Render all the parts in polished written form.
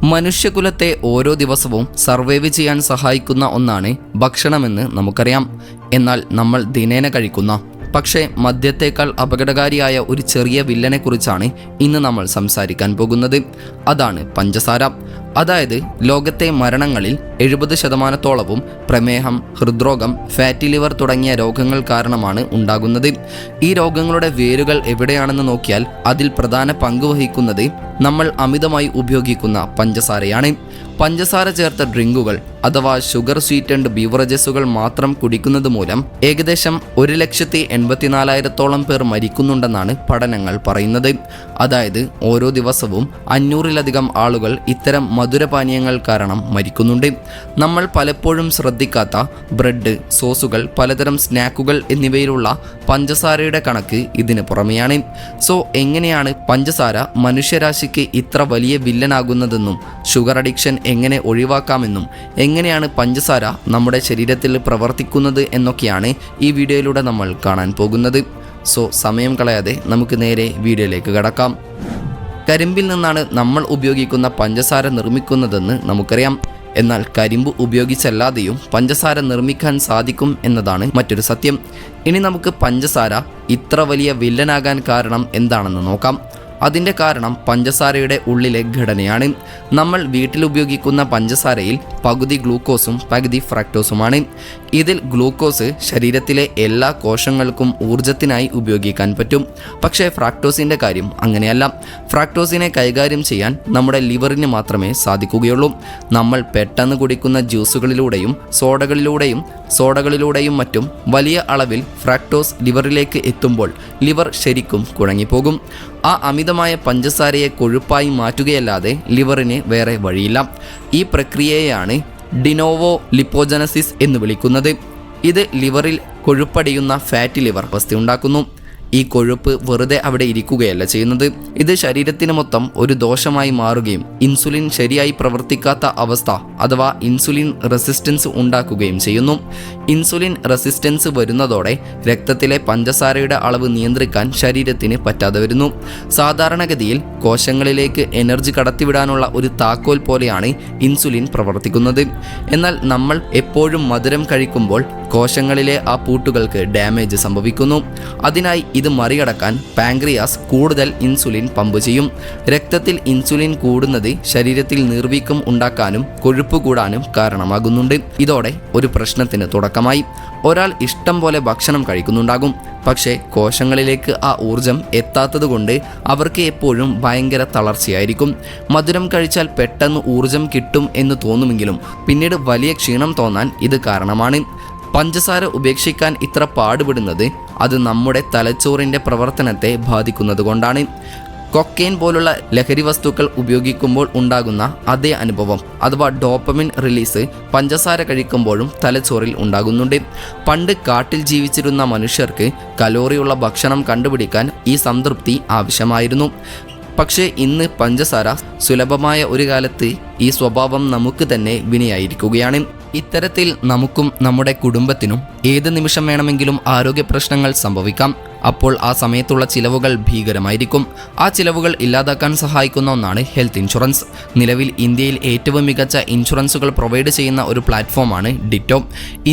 മനുഷ്യകുലത്തെ ഓരോ ദിവസവും സർവൈവ് ചെയ്യാൻ സഹായിക്കുന്ന ഒന്നാണ് ഭക്ഷണമെന്ന് നമുക്കറിയാം. എന്നാൽ നമ്മൾ ദിനേന കഴിക്കുന്ന പക്ഷേ മദ്യത്തേക്കാൾ അപകടകാരിയായ ഒരു ചെറിയ വില്ലനെക്കുറിച്ചാണ് ഇന്ന് നമ്മൾ സംസാരിക്കാൻ പോകുന്നത്. അതാണ് പഞ്ചസാര. അതായത് ലോകത്തെ മരണങ്ങളിൽ 70% പ്രമേഹം, ഹൃദ്രോഗം, ഫാറ്റി ലിവർ തുടങ്ങിയ രോഗങ്ങൾ കാരണമാണ് ഉണ്ടാകുന്നത്. ഈ രോഗങ്ങളുടെ വേരുകൾ എവിടെയാണെന്ന് നോക്കിയാൽ അതിൽ പ്രധാന പങ്ക് വഹിക്കുന്നത് നമ്മൾ അമിതമായി ഉപയോഗിക്കുന്ന പഞ്ചസാരയാണ്. പഞ്ചസാര ചേർത്ത ഡ്രിങ്കുകൾ അഥവാ ഷുഗർ സ്വീറ്റൻഡ് ബീവറേജസുകൾ മാത്രം കുടിക്കുന്നത് മൂലം ഏകദേശം 1,84,000 പേർ മരിക്കുന്നുണ്ടെന്നാണ് പഠനങ്ങൾ പറയുന്നത്. അതായത് ഓരോ ദിവസവും 500-ലധികം ആളുകൾ ഇത്തരം മധുരപാനീയങ്ങൾ കാരണം മരിക്കുന്നുണ്ട്. നമ്മൾ പലപ്പോഴും ശ്രദ്ധിക്കാത്ത ബ്രെഡ്, സോസുകൾ, പലതരം സ്നാക്കുകൾ എന്നിവയിലുള്ള പഞ്ചസാരയുടെ കണക്ക് ഇതിന് പുറമെയാണ്. സോ എങ്ങനെയാണ് പഞ്ചസാര മനുഷ്യരാശിക്ക് ഇത്ര വലിയ വില്ലനാകുന്നതെന്നും ഷുഗർ അഡിക്ഷൻ എങ്ങനെ ഒഴിവാക്കാമെന്നും എങ്ങനെയാണ് പഞ്ചസാര നമ്മുടെ ശരീരത്തിൽ പ്രവർത്തിക്കുന്നത് എന്നൊക്കെയാണ് ഈ വീഡിയോയിലൂടെ നമ്മൾ കാണാൻ പോകുന്നത്. സോ സമയം കളയാതെ നമുക്ക് നേരെ വീഡിയോയിലേക്ക് കടക്കാം. കരിമ്പിൽ നിന്നാണ് നമ്മൾ ഉപയോഗിക്കുന്ന പഞ്ചസാര നിർമ്മിക്കുന്നതെന്ന് നമുക്കറിയാം. എന്നാൽ കരിമ്പ് ഉപയോഗിച്ചല്ലാതെയും പഞ്ചസാര നിർമ്മിക്കാൻ സാധിക്കും എന്നതാണ് മറ്റൊരു സത്യം. ഇനി നമുക്ക് പഞ്ചസാര ഇത്ര വലിയ വില്ലനാകാൻ കാരണം എന്താണെന്ന് നോക്കാം. അതിൻ്റെ കാരണം പഞ്ചസാരയുടെ ഉള്ളിലെ ഘടനയാണ്. നമ്മൾ വീട്ടിൽ ഉപയോഗിക്കുന്ന പഞ്ചസാരയിൽ പകുതി ഗ്ലൂക്കോസും പകുതി ഫ്രക്ടോസുമാണ്. ഇതിൽ ഗ്ലൂക്കോസ് ശരീരത്തിലെ എല്ലാ കോശങ്ങൾക്കും ഊർജത്തിനായി ഉപയോഗിക്കാൻ പറ്റും. പക്ഷേ ഫ്രാക്ടോസിൻ്റെ കാര്യം അങ്ങനെയല്ല. ഫ്രാക്ടോസിനെ കൈകാര്യം ചെയ്യാൻ നമ്മുടെ ലിവറിന് മാത്രമേ സാധിക്കുകയുള്ളൂ. നമ്മൾ പെട്ടെന്ന് കുടിക്കുന്ന ജ്യൂസുകളിലൂടെയും സോഡകളിലൂടെയും മറ്റും വലിയ അളവിൽ ഫ്രാക്ടോസ് ലിവറിലേക്ക് എത്തുമ്പോൾ ലിവർ ശരിക്കും കുഴങ്ങിപ്പോകും. ആ അമിതമായ പഞ്ചസാരയെ കൊഴുപ്പായി മാറ്റുകയല്ലാതെ ലിവറിന് വേറെ വഴിയില്ല. ഈ പ്രക്രിയയെയാണ് ഡിനോവോ ലിപ്പോജനസിസ് എന്ന് വിളിക്കുന്നത്. ഇത് ലിവറിൽ കൊഴുപ്പടിയുന്ന ഫാറ്റി ലിവർ അവസ്ഥയുണ്ടാക്കുന്നു. ഈ കൊഴുപ്പ് വെറുതെ അവിടെ ഇരിക്കുകയല്ല ചെയ്യുന്നത്. ഇത് ശരീരത്തിന് മൊത്തം ഒരു ദോഷമായി മാറുകയും ഇൻസുലിൻ ശരിയായി പ്രവർത്തിക്കാത്ത അവസ്ഥ അഥവാ ഇൻസുലിൻ റെസിസ്റ്റൻസ് ഉണ്ടാക്കുകയും ചെയ്യുന്നു. ഇൻസുലിൻ റെസിസ്റ്റൻസ് വരുന്നതോടെ രക്തത്തിലെ പഞ്ചസാരയുടെ അളവ് നിയന്ത്രിക്കാൻ ശരീരത്തിന് പറ്റാതെ വരുന്നു. സാധാരണഗതിയിൽ കോശങ്ങളിലേക്ക് എനർജി കടത്തിവിടാനുള്ള ഒരു താക്കോൽ പോലെയാണ് ഇൻസുലിൻ പ്രവർത്തിക്കുന്നത്. എന്നാൽ നമ്മൾ എപ്പോഴും മധുരം കഴിക്കുമ്പോൾ കോശങ്ങളിലെ ആ പൂട്ടുകൾക്ക് ഡാമേജ് സംഭവിക്കുന്നു. അതിനായി ഇത് മറികടക്കാൻ പാൻക്രിയാസ് കൂടുതൽ ഇൻസുലിൻ പമ്പ് ചെയ്യും. രക്തത്തിൽ ഇൻസുലിൻ കൂടുന്നത് ശരീരത്തിൽ നീർവീക്കം ഉണ്ടാക്കാനും കൊഴുപ്പ് കൂടാനും കാരണമാകുന്നുണ്ട്. ഇതോടെ ഒരു പ്രശ്നത്തിന് തുടക്കമായി. ഒരാൾ ഇഷ്ടം പോലെ ഭക്ഷണം കഴിക്കുന്നുണ്ടാകും, പക്ഷേ കോശങ്ങളിലേക്ക് ആ ഊർജം എത്താത്തതുകൊണ്ട് അവർക്ക് എപ്പോഴും ഭയങ്കര തളർച്ചയായിരിക്കും. മധുരം കഴിച്ചാൽ പെട്ടെന്ന് ഊർജം കിട്ടും എന്ന് തോന്നുമെങ്കിലും പിന്നീട് വലിയ ക്ഷീണം തോന്നാൻ ഇത് കാരണമാണ്. പഞ്ചസാര ഉപേക്ഷിക്കാൻ ഇത്ര പാടുപെടുന്നത് അത് നമ്മുടെ തലച്ചോറിൻ്റെ പ്രവർത്തനത്തെ ബാധിക്കുന്നത് കൊണ്ടാണ്. കൊക്കൈൻ പോലുള്ള ലഹരി വസ്തുക്കൾ ഉപയോഗിക്കുമ്പോൾ ഉണ്ടാകുന്ന അതേ അനുഭവം അഥവാ ഡോപ്പമിൻ റിലീസ് പഞ്ചസാര കഴിക്കുമ്പോഴും തലച്ചോറിൽ ഉണ്ടാകുന്നുണ്ട്. പണ്ട് കാട്ടിൽ ജീവിച്ചിരുന്ന മനുഷ്യർക്ക് കലോറിയുള്ള ഭക്ഷണം കണ്ടുപിടിക്കാൻ ഈ സംതൃപ്തി ആവശ്യമായിരുന്നു. പക്ഷേ ഇന്ന് പഞ്ചസാര സുലഭമായ ഒരു കാലത്ത് ഈ സ്വഭാവം നമുക്ക് തന്നെ വിനയായിരിക്കുകയാണ്. ഇത്തരത്തിൽ നമുക്കും നമ്മുടെ കുടുംബത്തിനും ഏത് നിമിഷം വേണമെങ്കിലും ആരോഗ്യ പ്രശ്നങ്ങൾ സംഭവിക്കാം. അപ്പോൾ ആ സമയത്തുള്ള ചിലവുകൾ ഭീകരമായിരിക്കും. ആ ചിലവുകൾ ഇല്ലാതാക്കാൻ സഹായിക്കുന്ന ഒന്നാണ് ഹെൽത്ത് ഇൻഷുറൻസ്. നിലവിൽ ഇന്ത്യയിൽ ഏറ്റവും മികച്ച ഇൻഷുറൻസുകൾ പ്രൊവൈഡ് ചെയ്യുന്ന ഒരു പ്ലാറ്റ്ഫോമാണ് ഡിറ്റോ.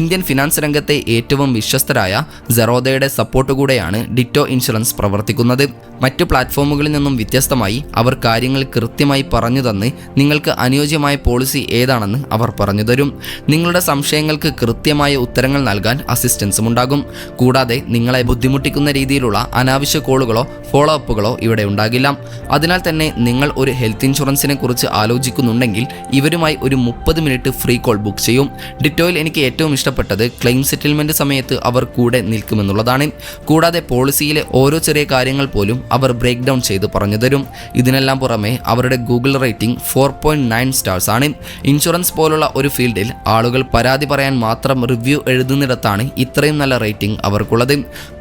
ഇന്ത്യൻ ഫിനാൻസ് രംഗത്തെ ഏറ്റവും വിശ്വസ്തരായ സെറോദയുടെ സപ്പോർട്ട് കൂടെയാണ് ഡിറ്റോ ഇൻഷുറൻസ് പ്രവർത്തിക്കുന്നത്. മറ്റു പ്ലാറ്റ്ഫോമുകളിൽ നിന്നും വ്യത്യസ്തമായി അവർ കാര്യങ്ങൾ കൃത്യമായി പറഞ്ഞു തന്ന് നിങ്ങൾക്ക് അനുയോജ്യമായ പോളിസി ഏതാണെന്ന് അവർ പറഞ്ഞു തരും. നിങ്ങളുടെ സംശയങ്ങൾക്ക് കൃത്യമായ ഉത്തരങ്ങൾ നൽകാൻ അസിസ്റ്റൻസും ഉണ്ടാകും. കൂടാതെ നിങ്ങളെ ബുദ്ധിമുട്ടിക്കുന്ന രീതിയിലുള്ള അനാവശ്യ കോളുകളോ ഫോളോ അപ്പുകളോ ഇവിടെ ഉണ്ടാകില്ല. അതിനാൽ തന്നെ നിങ്ങൾ ഒരു ഹെൽത്ത് ഇൻഷുറൻസിനെ കുറിച്ച് ആലോചിക്കുന്നുണ്ടെങ്കിൽ ഇവരുമായി ഒരു 30 മിനിറ്റ് ഫ്രീ കോൾ ബുക്ക് ചെയ്യും. ഡിറ്റോയിൽ എനിക്ക് ഏറ്റവും ഇഷ്ടപ്പെട്ടത് ക്ലെയിം സെറ്റിൽമെന്റ് സമയത്ത് അവർ കൂടെ നിൽക്കുമെന്നുള്ളതാണ്. കൂടാതെ പോളിസിയിലെ ഓരോ ചെറിയ കാര്യങ്ങൾ പോലും അവർ ബ്രേക്ക് ഡൗൺ ചെയ്ത് പറഞ്ഞു തരും. ഇതിനെല്ലാം പുറമെ അവരുടെ ഗൂഗിൾ റേറ്റിംഗ് 4.9 സ്റ്റാർസ് ആണ്. ഇൻഷുറൻസ് പോലുള്ള ഒരു ഫീൽഡിൽ ആളുകൾ പരാതി പറയാൻ മാത്രം റിവ്യൂ എഴുതുന്നിടത്താണ് ഇത്രയും നല്ല റേറ്റിംഗ് അവർക്കുള്ളത്.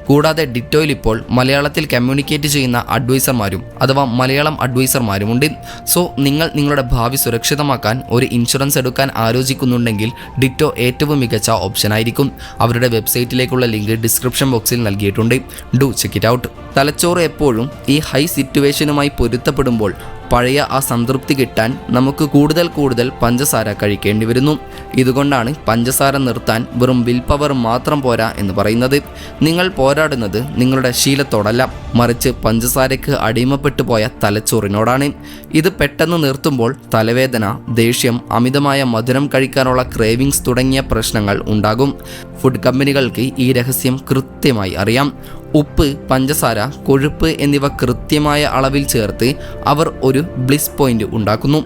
കൂടാതെ ഡിറ്റോയിൽ ഇപ്പോൾ മലയാളത്തിൽ കമ്മ്യൂണിക്കേറ്റ് ചെയ്യുന്ന അഡ്വൈസർമാരും അഥവാ മലയാളം അഡ്വൈസർമാരുമുണ്ട്. സോ നിങ്ങൾ നിങ്ങളുടെ ഭാവി സുരക്ഷിതമാക്കാൻ ഒരു ഇൻഷുറൻസ് എടുക്കാൻ ആലോചിക്കുന്നുണ്ടെങ്കിൽ ഡിറ്റോ ഏറ്റവും മികച്ച ഓപ്ഷനായിരിക്കും. അവരുടെ വെബ്സൈറ്റിലേക്കുള്ള ലിങ്ക് ഡിസ്ക്രിപ്ഷൻ ബോക്സിൽ നൽകിയിട്ടുണ്ട്. Do check it out. തലച്ചോറ് എപ്പോഴും ഈ ഹൈ സിറ്റുവേഷനുമായി പൊരുത്തപ്പെടുമ്പോൾ പഴയ ആ സംതൃപ്തി കിട്ടാൻ നമുക്ക് കൂടുതൽ പഞ്ചസാര കഴിക്കേണ്ടി വരുന്നു. ഇതുകൊണ്ടാണ് പഞ്ചസാര നിർത്താൻ വെറും വിൽ പവർ മാത്രം പോരാ എന്ന് പറയുന്നത്. നിങ്ങൾ പോരാടുന്നത് നിങ്ങളുടെ ശീലത്തോടല്ല, മറിച്ച് പഞ്ചസാരയ്ക്ക് അടിമപ്പെട്ടു പോയ തലച്ചോറിനോടാണ്. ഇത് പെട്ടെന്ന് നിർത്തുമ്പോൾ തലവേദന, ദേഷ്യം, അമിതമായ മധുരം കഴിക്കാനുള്ള ക്രേവിങ്സ് തുടങ്ങിയ പ്രശ്നങ്ങൾ ഉണ്ടാകും. ഫുഡ് കമ്പനികൾക്ക് ഈ രഹസ്യം കൃത്യമായി അറിയാം. ഉപ്പ്, പഞ്ചസാര, കൊഴുപ്പ് എന്നിവ കൃത്യമായ അളവിൽ ചേർത്ത് അവർ ഒരു ബ്ലിസ് പോയിന്റ് ഉണ്ടാക്കുന്നു.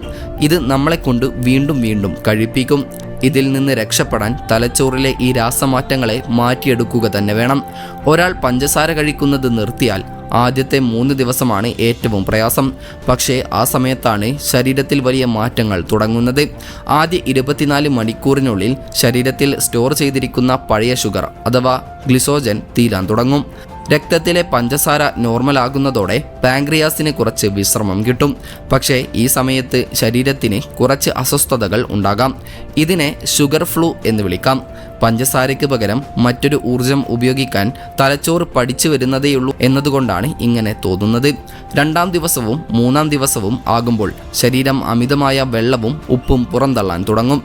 ഇത് നമ്മളെ കൊണ്ട് വീണ്ടും കഴിപ്പിക്കും. ഇതിൽ നിന്ന് രക്ഷപ്പെടാൻ തലച്ചോറിലെ ഈ രാസമാറ്റങ്ങളെ മാറ്റിയെടുക്കുക തന്നെ വേണം. ഒരാൾ പഞ്ചസാര കഴിക്കുന്നത് നിർത്തിയാൽ ആദ്യത്തെ 3 ദിവസമാണ് ഏറ്റവും പ്രയാസം. പക്ഷേ ആ സമയത്താണ് ശരീരത്തിൽ വലിയ മാറ്റങ്ങൾ തുടങ്ങുന്നത്. ആദ്യ 24 മണിക്കൂറിനുള്ളിൽ ശരീരത്തിൽ സ്റ്റോർ ചെയ്തിരിക്കുന്ന പഴയ ഷുഗർ അഥവാ ഗ്ലിസോജൻ തീരാൻ തുടങ്ങും. രക്തത്തിലെ പഞ്ചസാര നോർമലാകുന്നതോടെ പാങ്ക്രിയാസിന് കുറച്ച് വിശ്രമം കിട്ടും. പക്ഷേ ഈ സമയത്ത് ശരീരത്തിന് കുറച്ച് അസ്വസ്ഥതകൾ ഉണ്ടാകാം. ഇതിനെ ഷുഗർ ഫ്ലൂ എന്ന് വിളിക്കാം. പഞ്ചസാരയ്ക്ക് പകരം മറ്റൊരു ഊർജം ഉപയോഗിക്കാൻ തലച്ചോറ് പഠിച്ചു വരുന്നതേയുള്ളൂ എന്നതുകൊണ്ടാണ് ഇങ്ങനെ തോന്നുന്നത്. 2-ാം ദിവസവും 3-ാം ദിവസവും ആകുമ്പോൾ ശരീരം അമിതമായ വെള്ളവും ഉപ്പും പുറന്തള്ളാൻ തുടങ്ങും.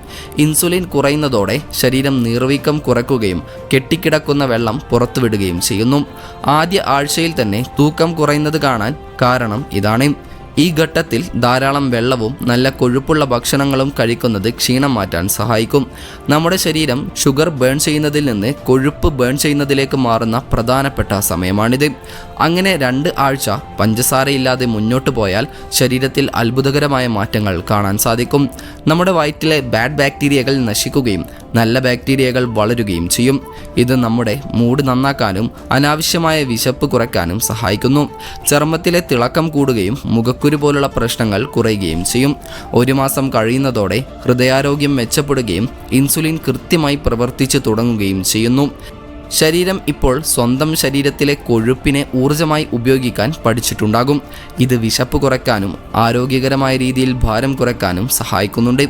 ഇൻസുലിൻ കുറയുന്നതോടെ ശരീരം നീർവീക്കം കുറയ്ക്കുകയും കെട്ടിക്കിടക്കുന്ന വെള്ളം പുറത്തുവിടുകയും ചെയ്യുന്നു. ആദ്യ ആഴ്ചയിൽ തന്നെ തൂക്കം കുറയുന്നത് കാണാൻ കാരണം ഇതാണ്. ഈ ഘട്ടത്തിൽ ധാരാളം വെള്ളവും നല്ല കൊഴുപ്പുള്ള ഭക്ഷണങ്ങളും കഴിക്കുന്നത് ക്ഷീണം മാറ്റാൻ സഹായിക്കും. നമ്മുടെ ശരീരം ഷുഗർ ബേൺ ചെയ്യുന്നതിൽ നിന്ന് കൊഴുപ്പ് ബേൺ ചെയ്യുന്നതിലേക്ക് മാറുന്ന പ്രധാനപ്പെട്ട സമയമാണിത്. അങ്ങനെ 2 ആഴ്ച പഞ്ചസാരയില്ലാതെ മുന്നോട്ട് പോയാൽ ശരീരത്തിൽ അത്ഭുതകരമായ മാറ്റങ്ങൾ കാണാൻ സാധിക്കും. നമ്മുടെ വയറ്റിലെ ബാഡ് ബാക്ടീരിയകൾ നശിക്കുകയും നല്ല ബാക്ടീരിയകൾ വളരുകയും ചെയ്യും. ഇത് നമ്മുടെ മൂഡ് നന്നാക്കാനും അനാവശ്യമായ വിശപ്പ് കുറയ്ക്കാനും സഹായിക്കുന്നു. ചർമ്മത്തിലെ തിളക്കം കൂടുകയും മുഖക്കുരു പോലുള്ള പ്രശ്നങ്ങൾ കുറയുകയും ചെയ്യും. 1 മാസം കഴിയുന്നതോടെ ഹൃദയാരോഗ്യം മെച്ചപ്പെടുകയും ഇൻസുലിൻ കൃത്യമായി പ്രവർത്തിച്ചു തുടങ്ങുകയും ചെയ്യുന്നു. ശരീരം ഇപ്പോൾ സ്വന്തം ശരീരത്തിലെ കൊഴുപ്പിനെ ഊർജ്ജമായി ഉപയോഗിക്കാൻ പഠിച്ചിട്ടുണ്ടാകും. ഇത് വിശപ്പ് കുറയ്ക്കാനും ആരോഗ്യകരമായ രീതിയിൽ ഭാരം കുറയ്ക്കാനും സഹായിക്കുന്നുണ്ട്.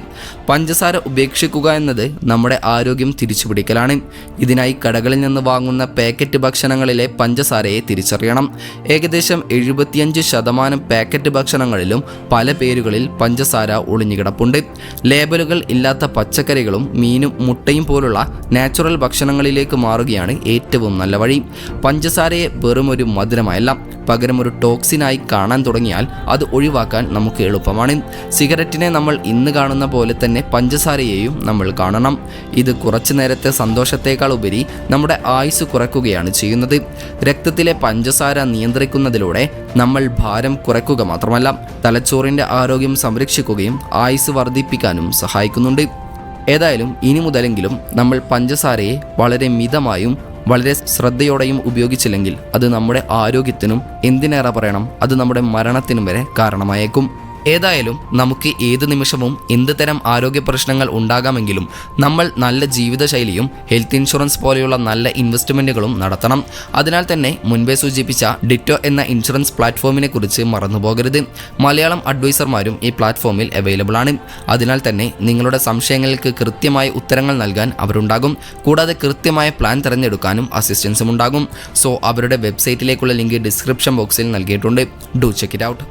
പഞ്ചസാര ഉപേക്ഷിക്കുക എന്നത് നമ്മുടെ ആരോഗ്യം തിരിച്ചുപിടിക്കലാണ്. ഇതിനായി കടകളിൽ നിന്ന് വാങ്ങുന്ന പാക്കറ്റ് ഭക്ഷണങ്ങളിലെ പഞ്ചസാരയെ തിരിച്ചറിയണം. ഏകദേശം 75% പാക്കറ്റ് ഭക്ഷണങ്ങളിലും പല പേരുകളിൽ പഞ്ചസാര ഒളിഞ്ഞുകിടപ്പുണ്ട്. ലേബലുകൾ ഇല്ലാത്ത പച്ചക്കറികളും മീനും മുട്ടയും പോലുള്ള നാച്ചുറൽ ഭക്ഷണങ്ങളിലേക്ക് മാറുകയാണ് ഏറ്റവും നല്ല വഴി. പഞ്ചസാരയെ വെറും ഒരു മധുരമല്ല, പകരം ഒരു ടോക്സിനായി കാണാൻ തുടങ്ങിയാൽ അത് ഒഴിവാക്കാൻ നമുക്ക് എളുപ്പമാണ്. സിഗരറ്റിനെ നമ്മൾ ഇന്ന് കാണുന്ന പോലെ തന്നെ പഞ്ചസാരയെയും നമ്മൾ കാണണം. ഇത് കുറച്ചു നേരത്തെ സന്തോഷത്തേക്കാൾ ഉപരി നമ്മുടെ ആയുസ് കുറയ്ക്കുകയാണ് ചെയ്യുന്നത്. രക്തത്തിലെ പഞ്ചസാര നിയന്ത്രിക്കുന്നതിലൂടെ നമ്മൾ ഭാരം കുറയ്ക്കുക മാത്രമല്ല, തലച്ചോറിൻ്റെ ആരോഗ്യം സംരക്ഷിക്കുകയും ആയുസ് വർദ്ധിപ്പിക്കാനും സഹായിക്കുന്നുണ്ട്. ഏതായാലും ഇനി മുതലെങ്കിലും നമ്മൾ പഞ്ചസാരയെ വളരെ മിതമായും വളരെ ശ്രദ്ധയോടെയും ഉപയോഗിച്ചില്ലെങ്കിൽ അത് നമ്മുടെ ആരോഗ്യത്തിനും, എന്തിനേറെ പറയണം, അത് നമ്മുടെ മരണത്തിനും വരെ കാരണമായേക്കും. ഏതായാലും നമുക്ക് ഏത് നിമിഷവും എന്ത് തരം ആരോഗ്യ പ്രശ്നങ്ങൾ ഉണ്ടാകാമെങ്കിലും നമ്മൾ നല്ല ജീവിതശൈലിയും ഹെൽത്ത് ഇൻഷുറൻസ് പോലെയുള്ള നല്ല ഇൻവെസ്റ്റ്മെൻറ്റുകളും നടത്തണം. അതിനാൽ തന്നെ മുൻപേ സൂചിപ്പിച്ച ഡിറ്റോ എന്ന ഇൻഷുറൻസ് പ്ലാറ്റ്ഫോമിനെ കുറിച്ച് മറന്നുപോകരുത്. മലയാളം അഡ്വൈസർമാരും ഈ പ്ലാറ്റ്ഫോമിൽ അവൈലബിൾ ആണ്. അതിനാൽ തന്നെ നിങ്ങളുടെ സംശയങ്ങൾക്ക് കൃത്യമായ ഉത്തരങ്ങൾ നൽകാൻ അവരുണ്ടാകും. കൂടാതെ കൃത്യമായ പ്ലാൻ തിരഞ്ഞെടുക്കാനും അസിസ്റ്റൻസും ഉണ്ടാകും. സോ അവരുടെ വെബ്സൈറ്റിലേക്കുള്ള ലിങ്ക് ഡിസ്ക്രിപ്ഷൻ ബോക്സിൽ നൽകിയിട്ടുണ്ട്. Do check it out.